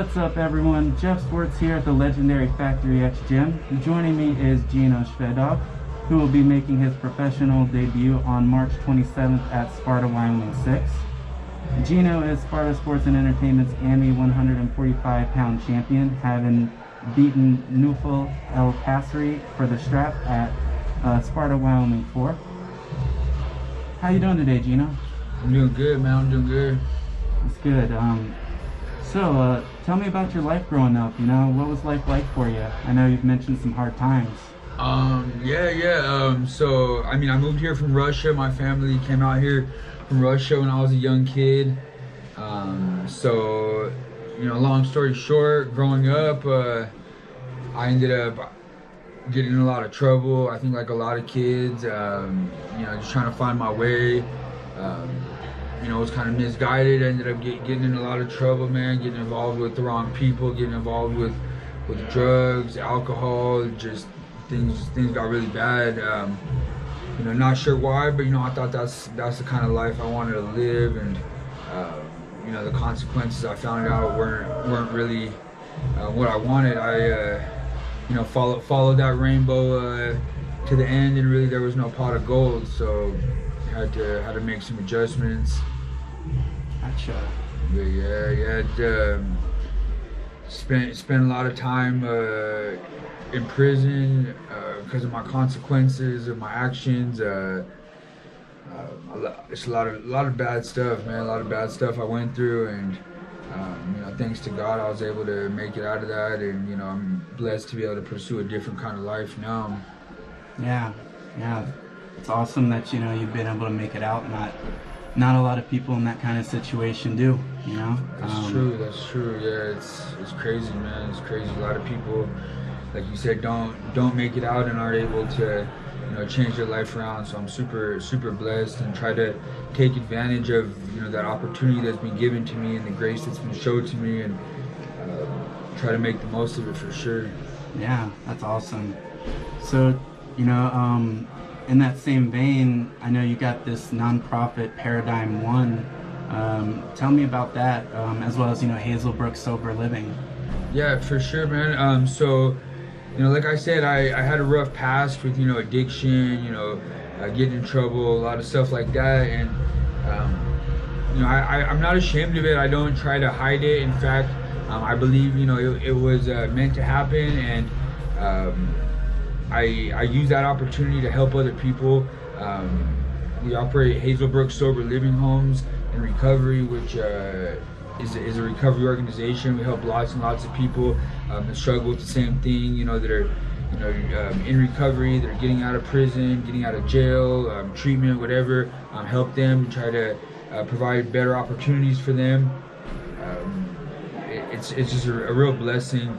What's up, everyone? Jeff Swartz here at the legendary Factory X Gym. Joining me is Geno Shvedov, who will be making his professional debut on March 27th at Sparta Wyoming 6. Geno is Sparta Sports Entertainment's Ammy 145-pound champion, having beaten Nufal El Kasri for the strap at Sparta Wyoming 4. How you doing today, Geno? I'm doing good, man. I'm doing good. That's good. So, tell me about your life growing up. You know, what was life like for you? I know you've mentioned some hard times. So, I mean, I moved here from Russia. My family came out here from Russia when I was a young kid. So, you know, long story short, growing up, I ended up getting in a lot of trouble. I think like a lot of kids, you know, just trying to find my way. You know, was kind of misguided. I ended up getting in a lot of trouble, man, getting involved with the wrong people, getting involved with drugs, alcohol, just things got really bad. You know, not sure why, but you know, I thought that's the kind of life I wanted to live, and you know, the consequences I found out weren't really what I wanted. I you know, followed that rainbow to the end, and really there was no pot of gold, so had to make some adjustments. Gotcha. Spent a lot of time in prison because of my consequences of my actions. It's a lot of bad stuff, man. A lot of bad stuff I went through, and you know, thanks to God, I was able to make it out of that, and you know, I'm blessed to be able to pursue a different kind of life now. Yeah. It's awesome that, you know, you've been able to make it out. Not a lot of people in that kind of situation do, you know. That's true. Yeah, it's crazy, man. It's crazy. A lot of people, like you said, don't make it out and aren't able to, you know, change their life around. So I'm super blessed, and try to take advantage of, you know, that opportunity that's been given to me and the grace that's been showed to me, and try to make the most of it for sure. Yeah, that's awesome. So, you know, in that same vein, I know you got this nonprofit Paradigm One. Tell me about that, as well as, you know, Hazelbrook Sober Living. Yeah, for sure, man. So, you know, like I said, I had a rough past with, you know, addiction, you know, getting in trouble, a lot of stuff like that, and you know, I'm not ashamed of it. I don't try to hide it. In fact, I believe, you know, it was meant to happen, and I use that opportunity to help other people. We operate Hazelbrook Sober Living Homes and Recovery, which is a recovery organization. We help lots and lots of people that struggle with the same thing, you know, that are, you know, in recovery, that are getting out of prison, getting out of jail, treatment, whatever. Help them and try to provide better opportunities for them. It's just a real blessing,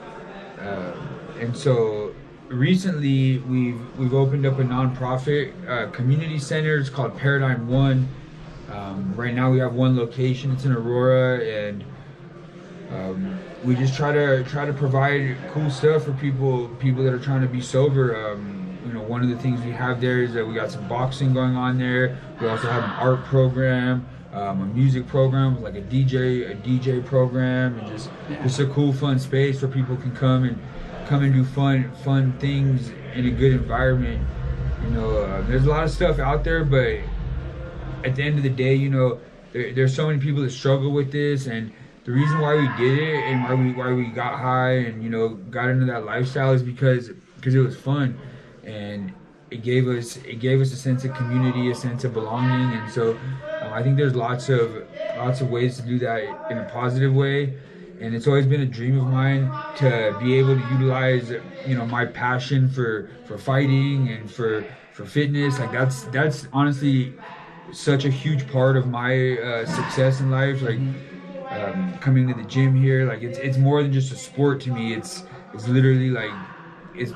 and so recently we've opened up a nonprofit community center. It's called Paradigm One. Right now we have one location. It's in Aurora, and we just try to provide cool stuff for people that are trying to be sober. You know, one of the things we have there is that we got some boxing going on there. We also have an art program, a music program, like a DJ program, and just a cool, fun space where people can come and do fun things in a good environment. You know, there's a lot of stuff out there, but at the end of the day, you know, there's so many people that struggle with this, and the reason why we did it and why we got high and, you know, got into that lifestyle is because it was fun, and it gave us a sense of community, a sense of belonging, and so I think there's lots of ways to do that in a positive way. And it's always been a dream of mine to be able to utilize, you know, my passion for fighting and for fitness. Like that's honestly such a huge part of my success in life. Like coming to the gym here, like it's more than just a sport to me. It's literally like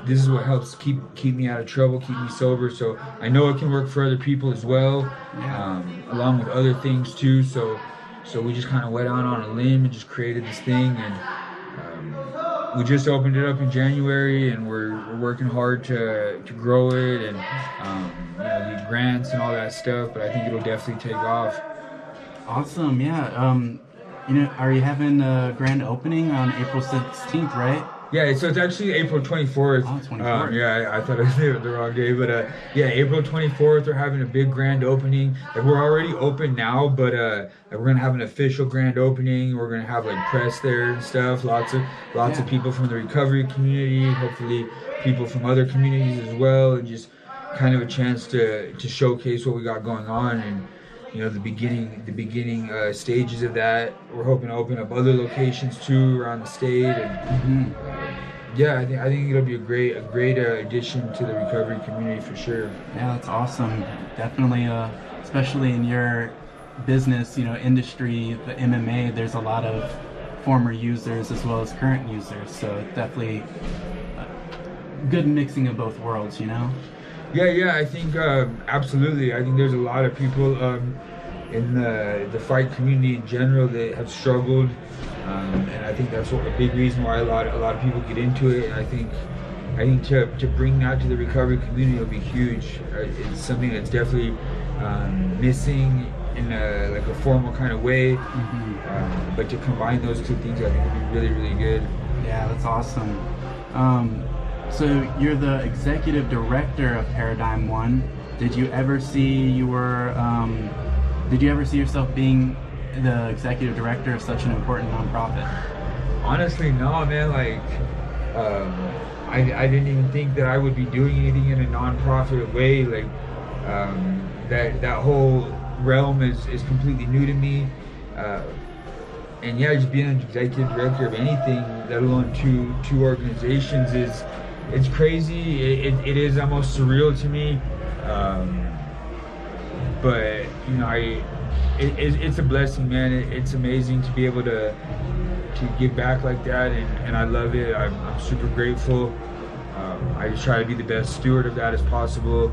this is what helps keep me out of trouble, keep me sober. So I know it can work for other people as well, along with other things too. So we just kind of went out on a limb and just created this thing, and we just opened it up in January, and we're working hard to grow it, and you know, get grants and all that stuff. But I think it'll definitely take off. Awesome, yeah. Are you having a grand opening on April 16th, right? Yeah, so it's actually April 24th. Oh, 24th. Yeah, I thought I said it the wrong day, but yeah, April 24th, we're having a big grand opening. Like we're already open now, but like, we're gonna have an official grand opening. We're gonna have like press there and stuff. Lots of people from the recovery community. Hopefully, people from other communities as well, and just kind of a chance to showcase what we got going on and the beginning stages of that. We're hoping to open up other locations too around the state, and yeah, I think it'll be a great addition to the recovery community for sure. Yeah, that's awesome. Definitely, especially in your business, industry, the MMA. There's a lot of former users as well as current users, so it's definitely a good mixing of both worlds. Yeah, I think absolutely. I think there's a lot of people in the fight community in general that have struggled, and I think that's a big reason why a lot of people get into it. And I think to bring that to the recovery community will be huge. It's something that's definitely missing in a formal kind of way, but to combine those two things, I think would be really, really good. Yeah, that's awesome. So you're the executive director of Paradigm One. Did you ever see yourself being the executive director of such an important nonprofit? Honestly, no, man. Like, I didn't even think that I would be doing anything in a nonprofit way. Like, that whole realm is completely new to me. And yeah, just being an executive director of anything, let alone two organizations, it's crazy. It is almost surreal to me, but it's a blessing, man. It's amazing to be able to give back like that, and I love it. I'm super grateful. I just try to be the best steward of that as possible.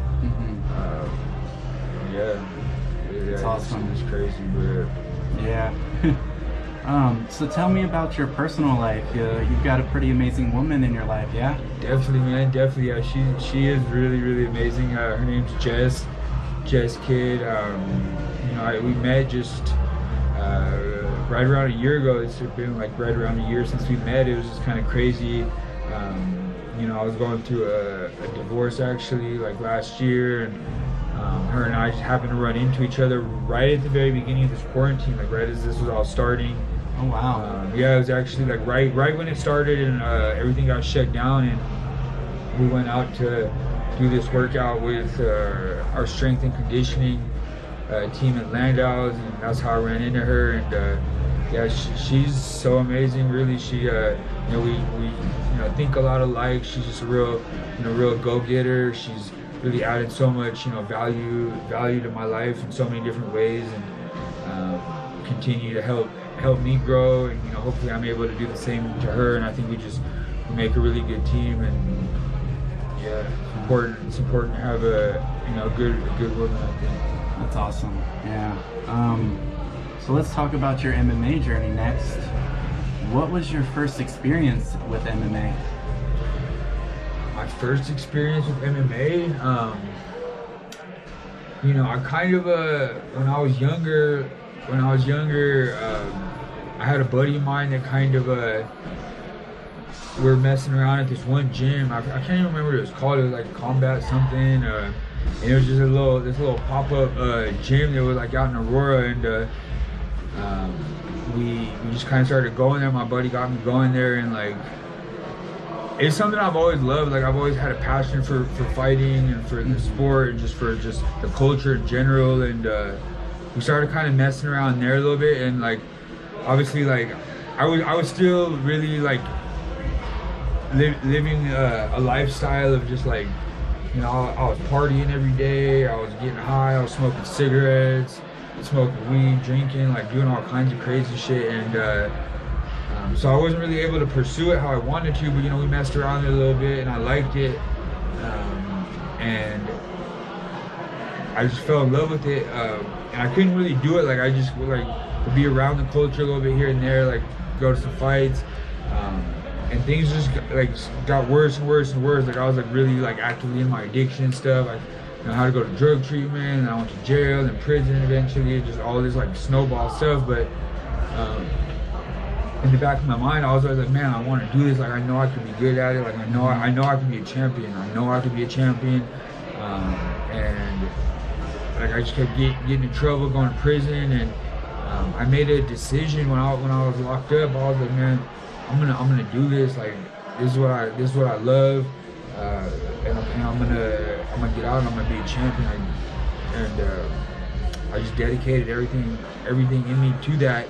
It's awesome. It's crazy, but yeah. So tell me about your personal life. You've got a pretty amazing woman in your life, yeah? Definitely, man. Definitely, yeah. She is really, really amazing. Her name's Jess Kid. We met just right around a year ago. It's been like right around a year since we met. It was just kind of crazy. I was going through a divorce actually, like last year, and her and I just happened to run into each other right at the very beginning of this quarantine, like right as this was all starting. Oh wow! Yeah, it was actually like right when it started, and everything got shut down, and we went out to do this workout with our strength and conditioning team at Landau's, and that's how I ran into her. And yeah, she's so amazing. Really, she we think a lot alike. She's just a real go-getter. She's really added so much value to my life in so many different ways, and continue to help me grow, and hopefully I'm able to do the same to her. And I think we make a really good team, and yeah, it's important to have a good woman, I think. That's awesome. Yeah. So let's talk about your MMA journey next. What was your first experience with MMA? My first experience with MMA, I kind of when I was younger, I had a buddy of mine that kind of we were messing around at this one gym. I can't even remember what it was called. It was like Combat something, and it was just this little pop-up gym that was like out in Aurora, and we just kind of started going there. My buddy got me going there, and like it's something I've always loved. Like I've always had a passion for fighting and for the sport and for the culture in general. And we started kind of messing around there a little bit, and like obviously like I was still really like living a lifestyle of just like I was partying every day. I was getting high. I was smoking cigarettes, smoking weed, drinking, like doing all kinds of crazy shit. And so I wasn't really able to pursue it how I wanted to, but we messed around it a little bit, and I liked it, and I just fell in love with it, and I couldn't really do it. Like I just would be around the culture a little bit here and there, like go to some fights, and things just got worse and worse and worse. Like I was like really like actively in my addiction and stuff. I had to go to drug treatment, and I went to jail and prison eventually, just all this like snowball stuff. But in the back of my mind, I was always like, man, I want to do this. Like, I know I could be good at it. Like, I know I could be a champion. I know I could be a champion. And like, I just kept getting in trouble, going to prison, and I made a decision when I was locked up. I was like, man, I'm gonna do this. Like, this is what I love, and I'm gonna get out and I'm gonna be a champion. I just dedicated everything in me to that.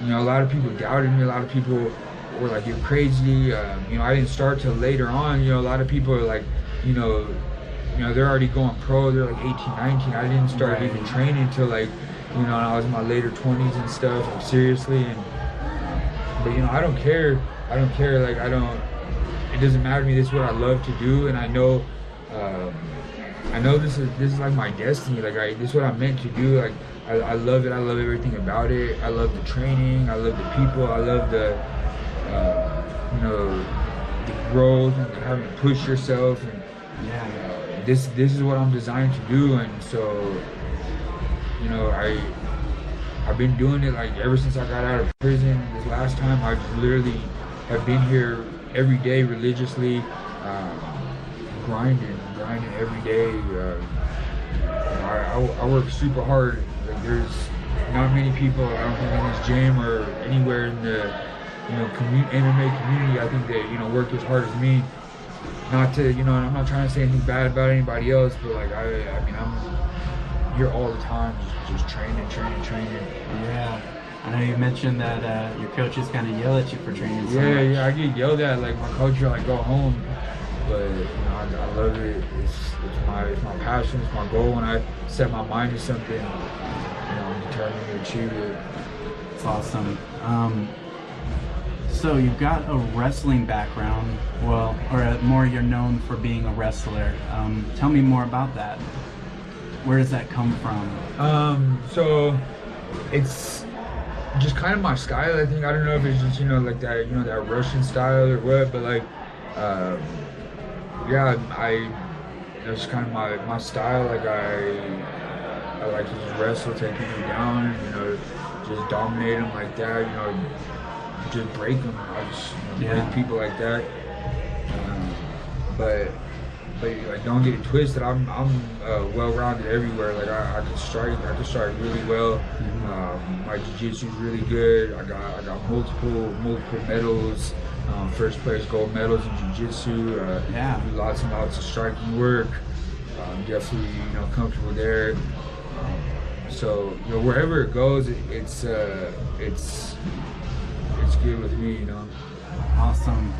You know, a lot of people doubted me. A lot of people were like, "You're crazy." You know, I didn't start till later on. You know, a lot of people are like, you know, they're already going pro. They're like 18, 19. I didn't start even training until like, you know, I was in my later 20s and stuff. Like, seriously, but you know, I don't care. Like, it doesn't matter to me. This is what I love to do, and I know this is like my destiny. Like, this is what I'm meant to do. Like, I love it. I love everything about it. I love the training. I love the people. I love the you know, the growth and having to push yourself. And this is what I'm designed to do. And so, you know, I've been doing it like ever since I got out of prison. This last time, I just literally have been here every day religiously, grinding every day. I work super hard. Like, there's not many people, I don't think, in this gym or anywhere in the, you know, MMA community, I think that, you know, work as hard as me. Not to, you know, and I'm not trying to say anything bad about anybody else, but like, I mean, I'm here all the time, just training. Yeah. I know you mentioned that your coaches kind of yell at you for training so much. Yeah, I get yelled at. Like, my coach will like, go home. But you know, I love it. It's my passion. It's my goal. When I set my mind to something, you know, I'm determined to achieve it. It's awesome. So you've got a wrestling background, well, or more, you're known for being a wrestler. Tell me more about that. Where does that come from? So it's just kind of my style. I think, I don't know if it's just, you know, like that, you know, that Russian style or what, but like, yeah, that's kind of my style. Like, I like to just wrestle, take people down, you know, just dominate them like that, you know, just break them. I just, you know, break people like that. But like, don't get it twisted. I'm well-rounded everywhere. Like, I can strike really well. My jiu-jitsu is really good. I got multiple medals. First place gold medals in jiu-jitsu. Do lots and lots of striking work. Definitely, you know, comfortable there. So, you know, wherever it goes, it's good with me, you know. Awesome.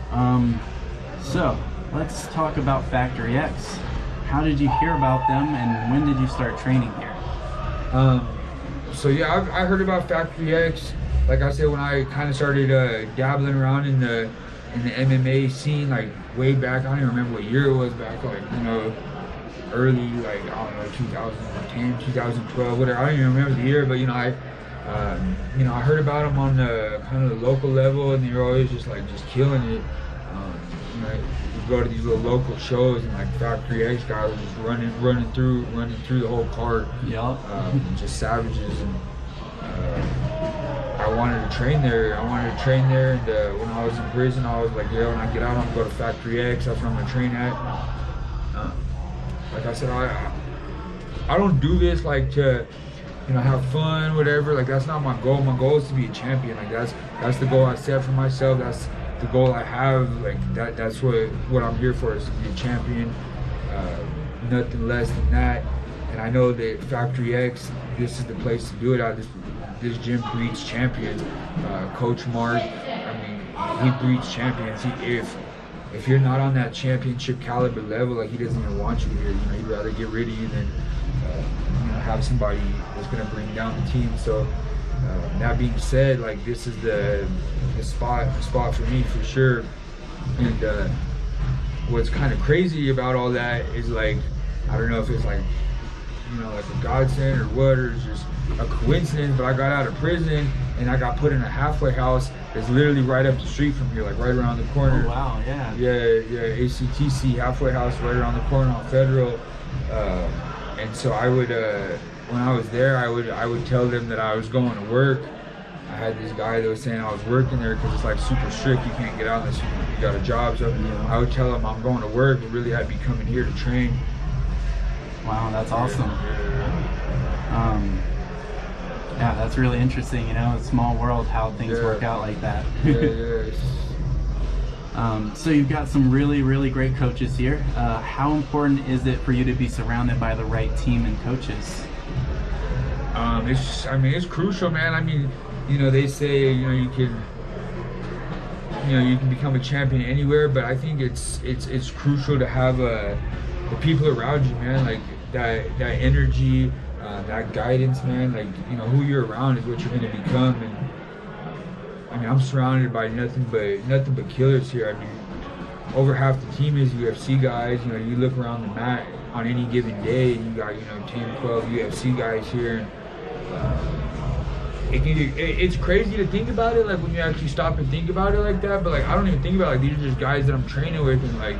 So let's talk about Factory X. How did you hear about them, and when did you start training here? So yeah, I heard about Factory X. Like I said, when I kind of started dabbling around in the MMA scene, like way back, I don't even remember what year it was back, like, you know, early, like, I don't know, 2010, 2012, whatever. I don't even remember the year, but you know, I heard about them on the kind of the local level, and they were always just killing it. You know, you go to these little local shows, and like Factory X guys were just running through the whole card. Just savages. And I wanted to train there. And when I was in prison, I was like, yeah, when I get out, I'm gonna go to Factory X. That's where I'm gonna train at. Like I said, I don't do this like to, you know, have fun, whatever. Like, that's not my goal. My goal is to be a champion. Like, that's the goal I set for myself. That's the goal I have. Like, that's what I'm here for, is to be a champion. Nothing less than that. And I know that Factory X, this is the place to do it. This gym breeds champions. Coach Mark, I mean, he breeds champions. If you're not on that championship caliber level, like, he doesn't even want you here. You know, he'd rather get rid of you than you know, have somebody that's gonna bring down the team. So that being said, like, this is the spot for me for sure. And what's kind of crazy about all that is, like, I don't know if it's like, you know, like a godsend or what, or it's just a coincidence, but I got out of prison and I got put in a halfway house that's literally right up the street from here, like right around the corner. Oh, wow, yeah. Yeah, ACTC halfway house right around the corner on Federal. And so I would, when I was there, I would tell them that I was going to work. I had this guy that was saying I was working there because it's like super strict. You can't get out unless you got a job. So I would tell him I'm going to work. It really had me coming here to train. Wow, that's awesome. Yeah, that's really interesting. You know, a small world, how things work out like that. So you've got some really, really great coaches here. How important is it for you to be surrounded by the right team and coaches? It's crucial, man. I mean, you know, they say, you can become a champion anywhere, but I think it's crucial to have the people around you, man. Like that energy, that guidance, man. Like, you know, who you're around is what you're going to become. And I mean, I'm surrounded by nothing but killers here. I mean, over half the team is UFC guys. You know, you look around the mat on any given day, you got 10, 12 UFC guys here. It's crazy to think about it, like when you actually stop and think about it like that. But like, I don't even think about it. Like, these are just guys that I'm training with, and like,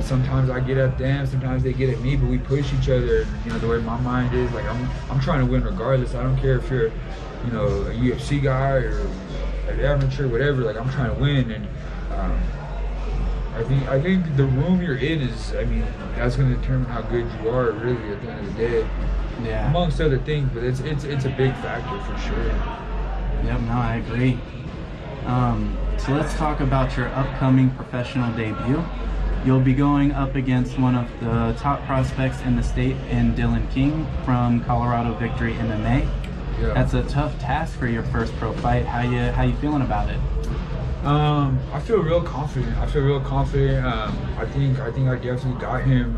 sometimes I get at them, sometimes they get at me, but we push each other. You know, the way my mind is, like, I'm trying to win regardless. I don't care if you're, a UFC guy or an amateur, whatever. Like, I'm trying to win, and I think the room you're in is, I mean, that's going to determine how good you are, really, at the end of the day. Yeah. Amongst other things, but it's a big factor for sure. Yep, no, I agree. So let's talk about your upcoming professional debut. You'll be going up against one of the top prospects in the state in Dylan King from Colorado Victory MMA. Yeah. That's a tough task for your first pro fight. How you feeling about it? I feel real confident. I think I definitely got him.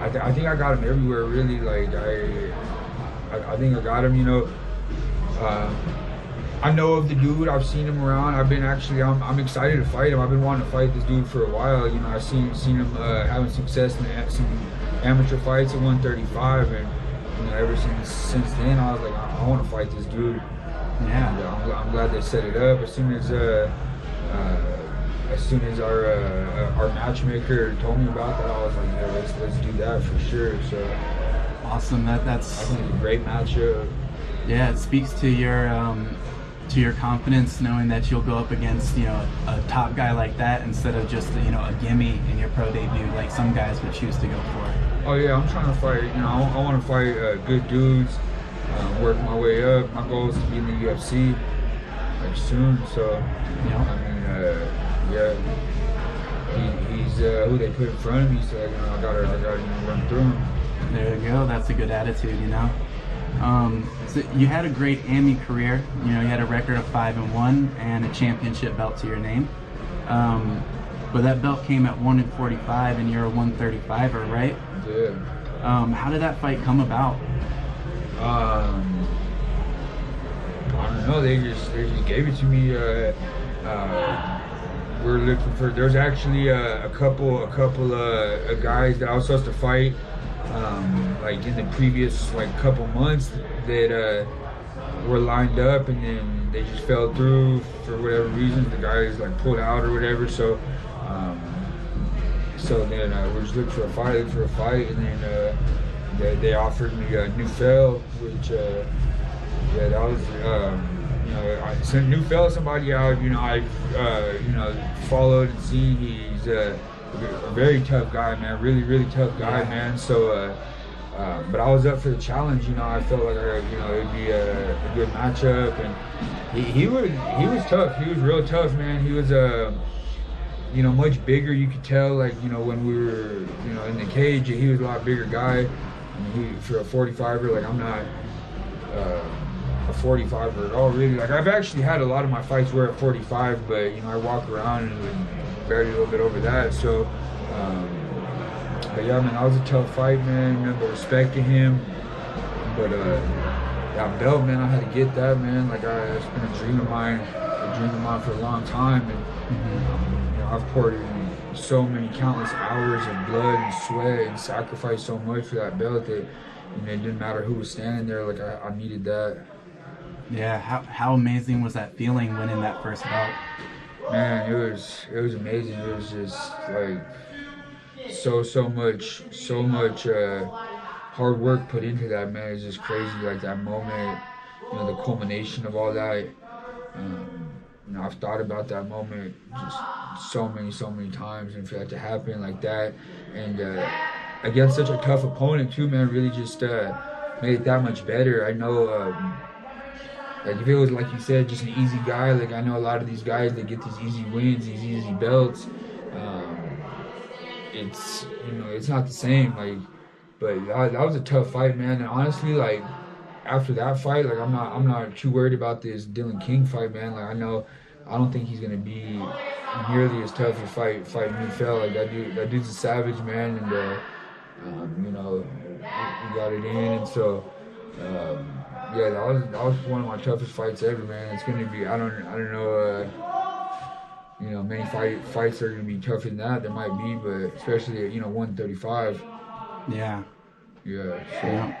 I think I got him everywhere, really. Like, I think I got him, I know of the dude. I've seen him around. I'm excited to fight him. I've been wanting to fight this dude for a while. I've seen him having success in some amateur fights at 135, and ever since then, I was like, I want to fight this dude. Yeah. And, I'm glad they set it up. As soon as our matchmaker told me about that, I was like, yeah, let's do that for sure. So awesome. That's I think a great matchup. Yeah, it speaks to your confidence, knowing that you'll go up against a top guy like that instead of just a gimme in your pro debut like some guys would choose to go for. Oh yeah, I'm trying to fight. I want to fight good dudes. Work my way up. My goal is to be in the UFC like soon. So he's who they put in front of me. So I gotta run through him. There you go. That's a good attitude, So you had a great Ammy career. You had a record of 5-1 and a championship belt to your name. But that belt came at 1-45, and you're a 135er, right? Yeah. How did that fight come about? I don't know. They just gave it to me. We're looking for. There's actually a couple of guys that I was supposed to fight, like in the previous couple months that were lined up, and then they just fell through for whatever reason. The guys pulled out or whatever. So then we're just looking for a fight, and then they offered me a new fell, which that was I sent new fell somebody out. I followed and seen. He's a very tough guy, man. Really tough guy, man. So but I was up for the challenge. I felt like it'd be a good matchup, and he was tough. He was real tough, man. He was much bigger. You could tell when we were in the cage, he was a lot bigger guy. For a 45er, I'm not a 45er at all, really. I've actually had a lot of my fights were at 45, but I walk around and barely a little bit over that. So, but yeah, man, that was a tough fight, man. But respecting him, but that belt, man, I had to get that, man. It's been a dream of mine for a long time, and I've poured in so many countless hours of blood and sweat and sacrificed so much for that belt that it didn't matter who was standing there. I needed that. Yeah, how amazing was that feeling winning that first belt? Man, it was amazing. It was just so much hard work put into that, man, is just crazy. Like that moment, you know, the culmination of all that. You know, I've thought about that moment just so many times, and for that to happen like that, and against such a tough opponent too, man, really just made it that much better. I know, like if it was like you said, just an easy guy, like I know a lot of these guys, they get these easy wins, these easy belts. It's, you know, it's not the same. Like, but that was a tough fight, man. And honestly, like after that fight, like I'm not too worried about this Dylan King fight, man. Like I don't think he's gonna be nearly as tough a fight me felt. Like that dude's a savage, man, and you know, we got it in, and so yeah, that was one of my toughest fights ever, man. It's gonna be, I don't know, you know, many fights are gonna be tougher than that. There might be, but especially at, you know, 135. Yeah. Yeah. So. Yeah.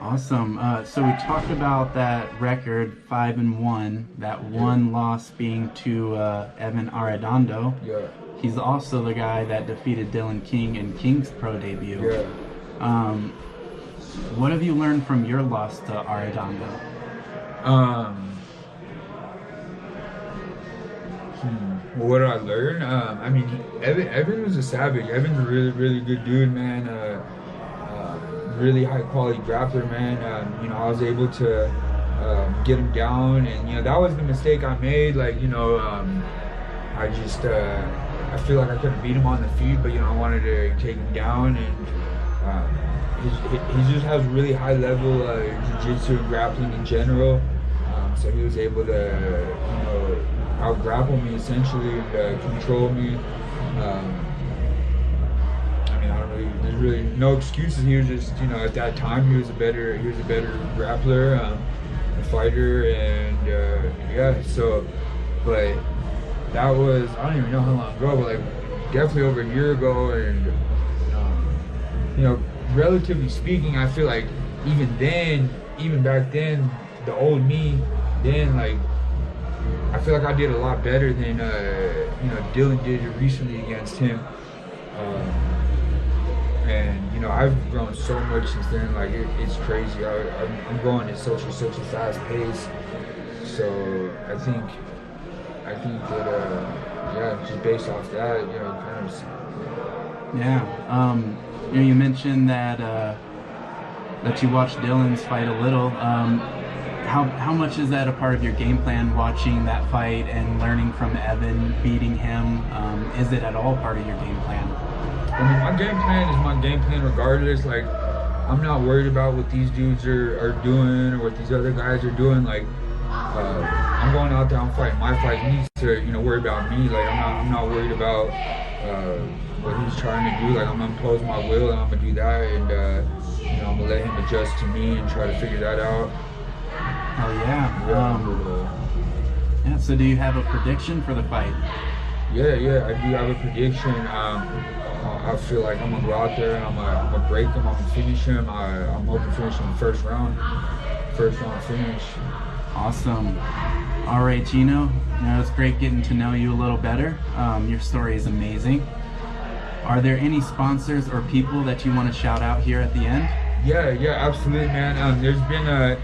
Awesome. So we talked about that record, 5-1. That one loss being to Evan Arredondo. Yeah. He's also the guy that defeated Dylan King in King's pro debut. Yeah. What have you learned from your loss to Arredondo? Well, what did I learn? I mean, Evan was a savage. Evan's a really good dude, man. Really high quality grappler, man. You know, I was able to get him down, and you know that was the mistake I made. Like, you know, I just I feel like I couldn't beat him on the feet, but you know I wanted to take him down, and he just has really high level jiu-jitsu and grappling in general. So he was able to, you know, out grapple me essentially and control me. There's really no excuses. He was just, you know, at that time he was a better grappler, a fighter, and yeah. So, but that was, I don't even know how long ago, but like definitely over a year ago, and you know, relatively speaking, I feel like even back then, the old me, then like I feel like I did a lot better than you know, Dylan did recently against him. And you know, I've grown so much since then. Like it's crazy. I'm growing at such a fast pace. So I think that yeah, just based off that, you know, kind of. Yeah. You know, you mentioned that that you watched Dylan's fight a little. How much is that a part of your game plan, watching that fight and learning from Evan, beating him? Is it at all part of your game plan? I mean, my game plan is my game plan regardless. Like, I'm not worried about what these dudes are doing or what these other guys are doing. Like, I'm going out there, I'm fighting my fight. He needs to, you know, worry about me. Like, I'm not worried about what he's trying to do. Like, I'm gonna impose my will and I'm gonna do that, and you know, I'm gonna let him adjust to me and try to figure that out. Oh yeah. Yeah. So, do you have a prediction for the fight? Yeah, I do have a prediction. I feel like I'm gonna go out there and I'm gonna break him. I'm gonna finish him. I'm hoping to finish him the first round finish. Awesome. All right, Geno. You know, it's great getting to know you a little better. Your story is amazing. Are there any sponsors or people that you want to shout out here at the end? Yeah, absolutely, man. There's been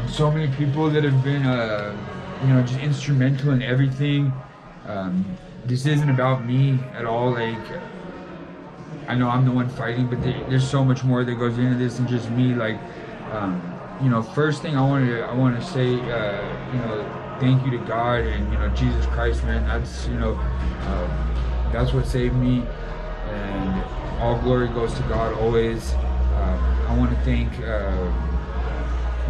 so many people that have been, you know, just instrumental in everything. This isn't about me at all. Like, I know I'm the one fighting, but there's so much more that goes into this than just me. Like, you know, first thing I want to say, you know, thank you to God and, you know, Jesus Christ, man. That's, you know, that's what saved me, and all glory goes to God always. I want to thank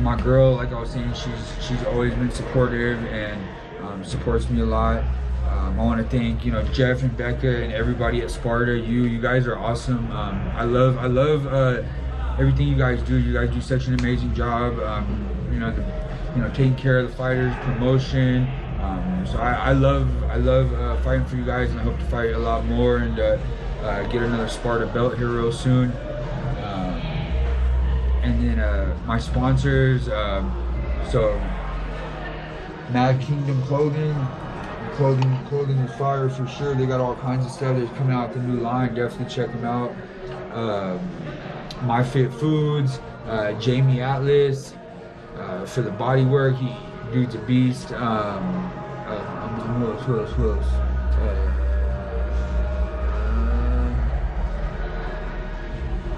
my girl. Like I was saying, she's always been supportive and supports me a lot. I want to thank, you know, Jeff and Becca and everybody at Sparta. You guys are awesome. I love everything you guys do. You guys do such an amazing job. You know, taking care of the fighters, promotion. So I love fighting for you guys, and I hope to fight a lot more and get another Sparta belt here real soon. And then my sponsors. So Mad Kingdom Clothing is fire for sure. They got all kinds of stuff that's coming out, the new line. Definitely check them out. My Fit Foods, Jamie Atlas for the body work. Dude's a beast. Who else?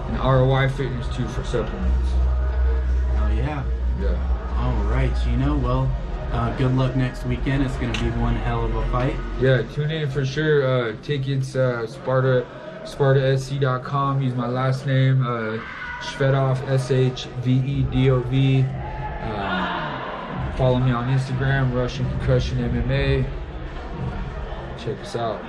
And ROI Fitness too for supplements. Oh yeah. Yeah. All right, Geno. Well, good luck next weekend. It's going to be one hell of a fight. Yeah, tune in for sure. Tickets, SpartaSC.com. Use my last name, Shvedov, Shvedov. Follow me on Instagram, Russian Concussion MMA. Check us out.